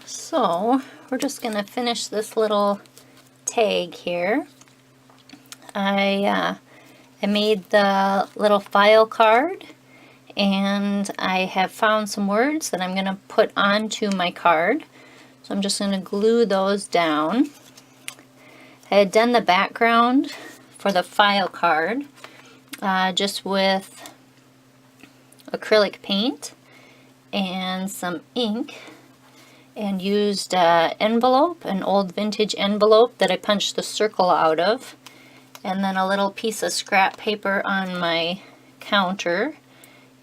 So we're just going to finish this little tag here. I made the little file card, and I have found some words that I'm going to put onto my card. So I'm just going to glue those down. I had done the background for the file card just with acrylic paint and some ink, and used an old vintage envelope that I punched the circle out of, and then a little piece of scrap paper on my counter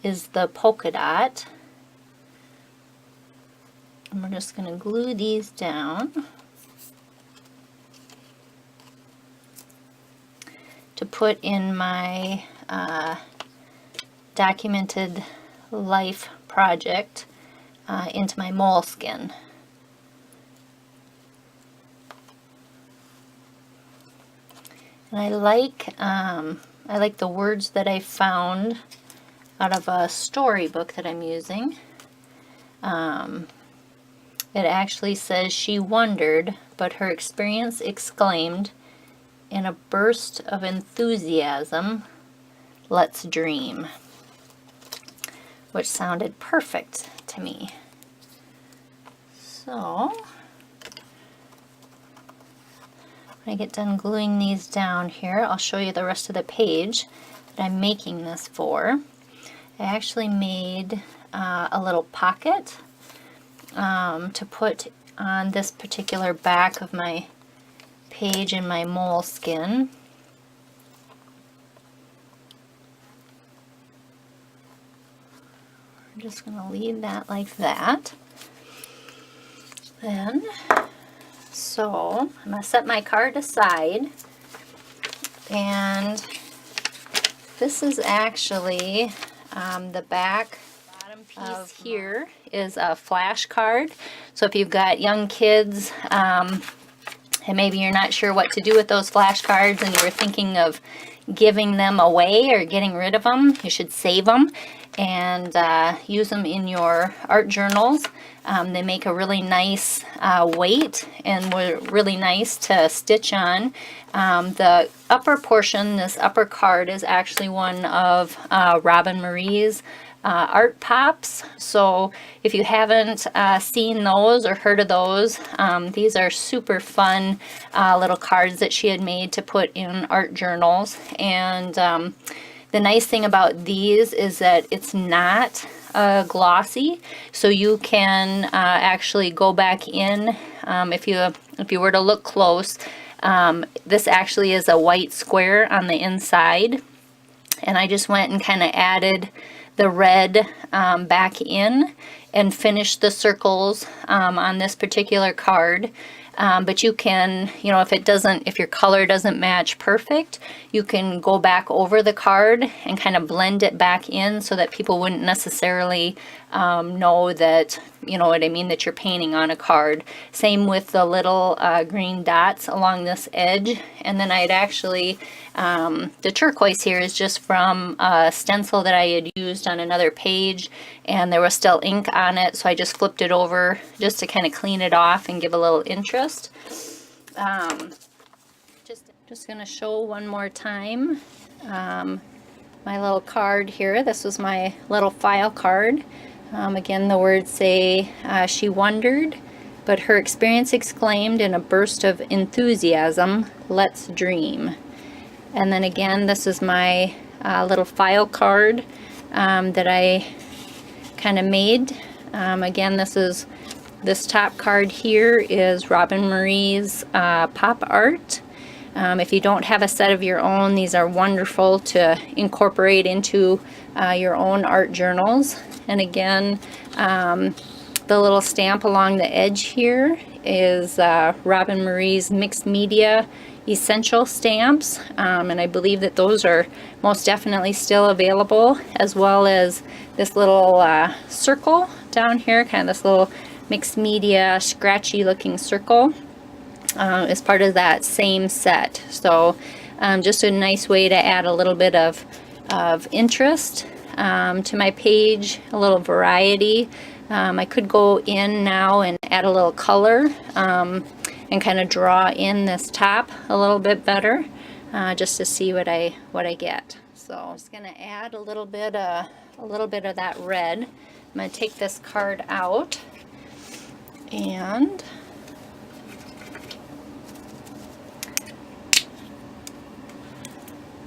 is the polka dot. And we're just going to glue these down to put in my documented life project into my moleskin. And I like the words that I found out of a storybook that I'm using. It actually says, "She wondered, but her experience exclaimed, in a burst of enthusiasm, let's dream," which sounded perfect to me. So when I get done gluing these down here, I'll show you the rest of the page that I'm making this for. I actually made a little pocket to put on this particular back of my page in my moleskin. I'm just going to leave that like that. Then, so I'm going to set my card aside, and this is actually the back. Bottom piece here is a flash card. So if you've got young kids, and maybe you're not sure what to do with those flashcards and you were thinking of giving them away or getting rid of them, you should save them and use them in your art journals. They make a really nice weight and were really nice to stitch on. The upper portion, this upper card, is actually one of roben-marie's art pops. So if you haven't seen those or heard of those, these are super fun little cards that she had made to put in art journals. And the nice thing about these is that it's not glossy, so you can actually go back in. If you were to look close, this actually is a white square on the inside, and I just went and kind of added the red back in and finished the circles on this particular card. But you can, if your color doesn't match perfect, you can go back over the card and kind of blend it back in so that people wouldn't necessarily know that, that you're painting on a card. Same with the little green dots along this edge. And then I'd actually, the turquoise here is just from a stencil that I had used on another page, and there was still ink on it, so I just flipped it over just to kind of clean it off and give a little interest. Just going to show one more time my little card here. This was my little file card. Again, the words say, "She wondered, but her experience exclaimed in a burst of enthusiasm, let's dream." And then again, this is my little file card that I kind of made. Again, this top card here is roben-marie's pop art. If you don't have a set of your own, these are wonderful to incorporate into your own art journals. And again, the little stamp along the edge here is roben-marie's mixed media essential stamps, and I believe that those are most definitely still available, as well as this little circle down here, kind of this little mixed media scratchy looking circle as part of that same set. So just a nice way to add a little bit of interest to my page, a little variety. I could go in now and add a little color and kind of draw in this top a little bit better, just to see what I get. So I'm just going to add a little bit of that red. I'm going to take this card out and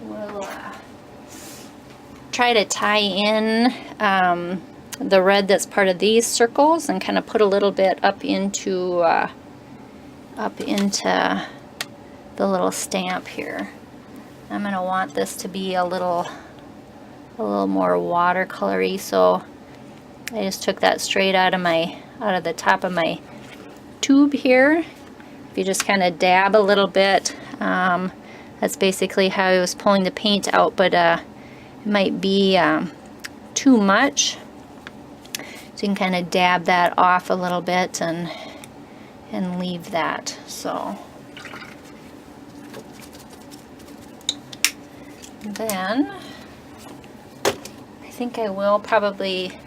we'll try to tie in the red that's part of these circles and kind of put a little bit up into the little stamp here. I'm going to want this to be a little more watercolory, so I just took that straight out of the top of my tube here. If you just kind of dab a little bit, that's basically how I was pulling the paint out, but it might be too much. So you can kind of dab that off a little bit and leave that. So then I think I will probably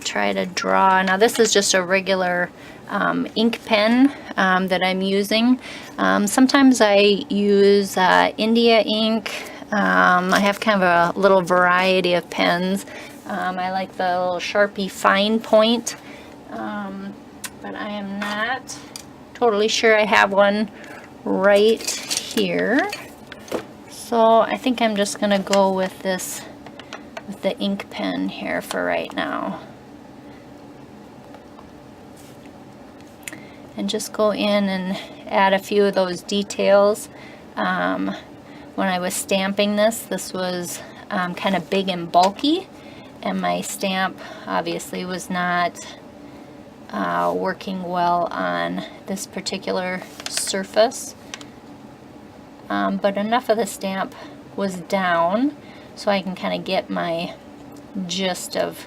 try to draw. Now this is just a regular ink pen that I'm using. Sometimes I use India ink. I have kind of a little variety of pens. I like the little Sharpie fine point, but I am not totally sure I have one right here. So I think I'm just going to go with this, with the ink pen here for right now. And just go in and add a few of those details. When I was stamping this was kind of big and bulky, and my stamp obviously was not working well on this particular surface. But enough of the stamp was down so I can kind of get my gist of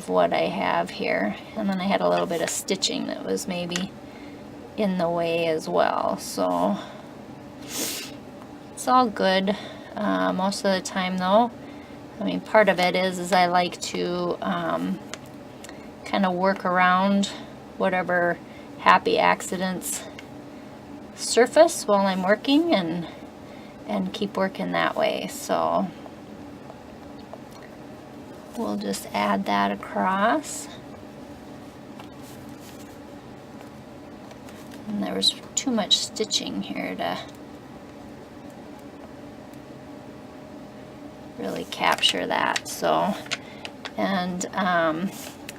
what I have here. And then I had a little bit of stitching that was maybe in the way as well. So it's all good most of the time though. I mean, part of it is I like to kind of work around whatever happy accidents surface while I'm working and keep working that way. So we'll just add that across. And there was too much stitching here to really capture that. So, and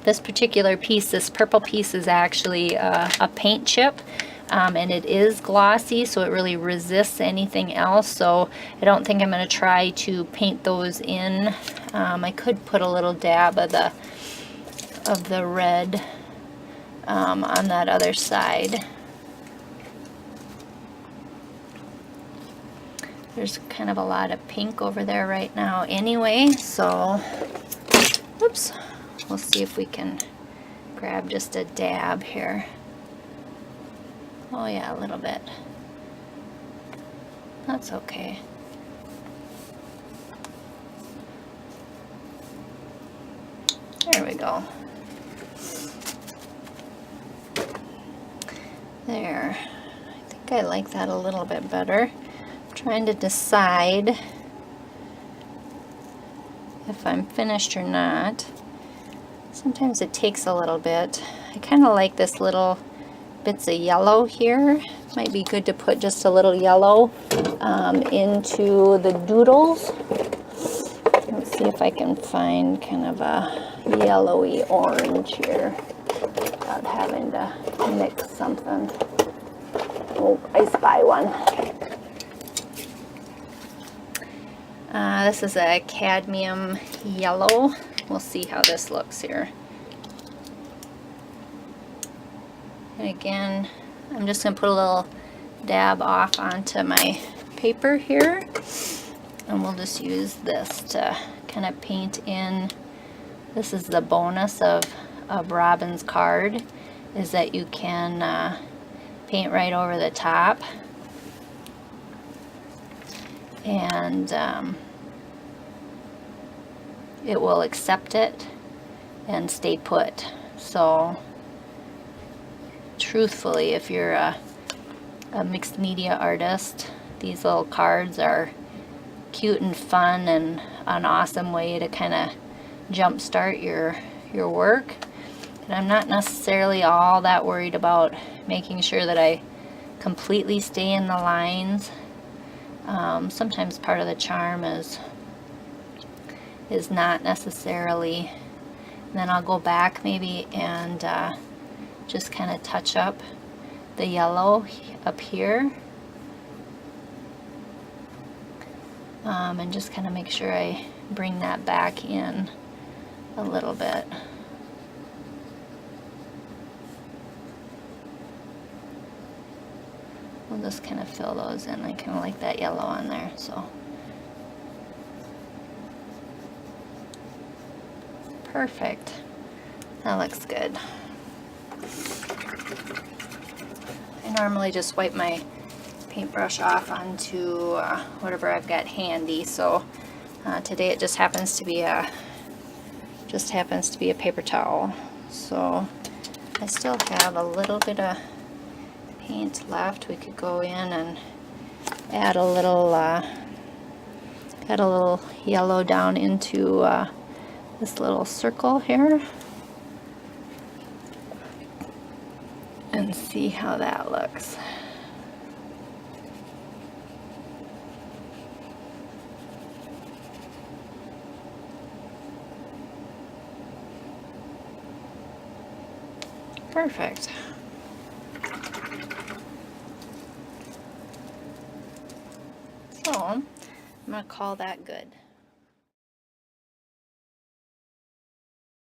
this particular piece, this purple piece, is actually a paint chip. And it is glossy, so it really resists anything else. So I don't think I'm going to try to paint those in. I could put a little dab of the red on that other side. There's kind of a lot of pink over there right now anyway, so oops, we'll see if we can grab just a dab here. Oh yeah, a little bit. That's okay. There we go. There. I think I like that a little bit better. I'm trying to decide if I'm finished or not. Sometimes it takes a little bit. I kind of like this little bits of yellow here. Might be good to put just a little yellow into the doodles. Let's see if I can find kind of a yellowy orange here without having to mix something. Oh, I spy one. This is a cadmium yellow. We'll see how this looks here. And again, I'm just going to put a little dab off onto my paper here, and we'll just use this to kind of paint in. This is the bonus of Robin's card, is that you can paint right over the top, and it will accept it and stay put. So truthfully, if you're a mixed media artist, these little cards are cute and fun and an awesome way to kind of jumpstart your work. And I'm not necessarily all that worried about making sure that I completely stay in the lines. Sometimes part of the charm is not necessarily. And then I'll go back maybe and just kind of touch up the yellow up here, and just kind of make sure I bring that back in a little bit. We'll just kind of fill those in. I kind of like that yellow on there, so perfect. That looks good. I normally just wipe my paintbrush off onto whatever I've got handy, so today it just happens to be a paper towel. So I still have a little bit of paint left. We could go in and add a little yellow down into this little circle here and see how that looks. Perfect. So I'm going to call that good.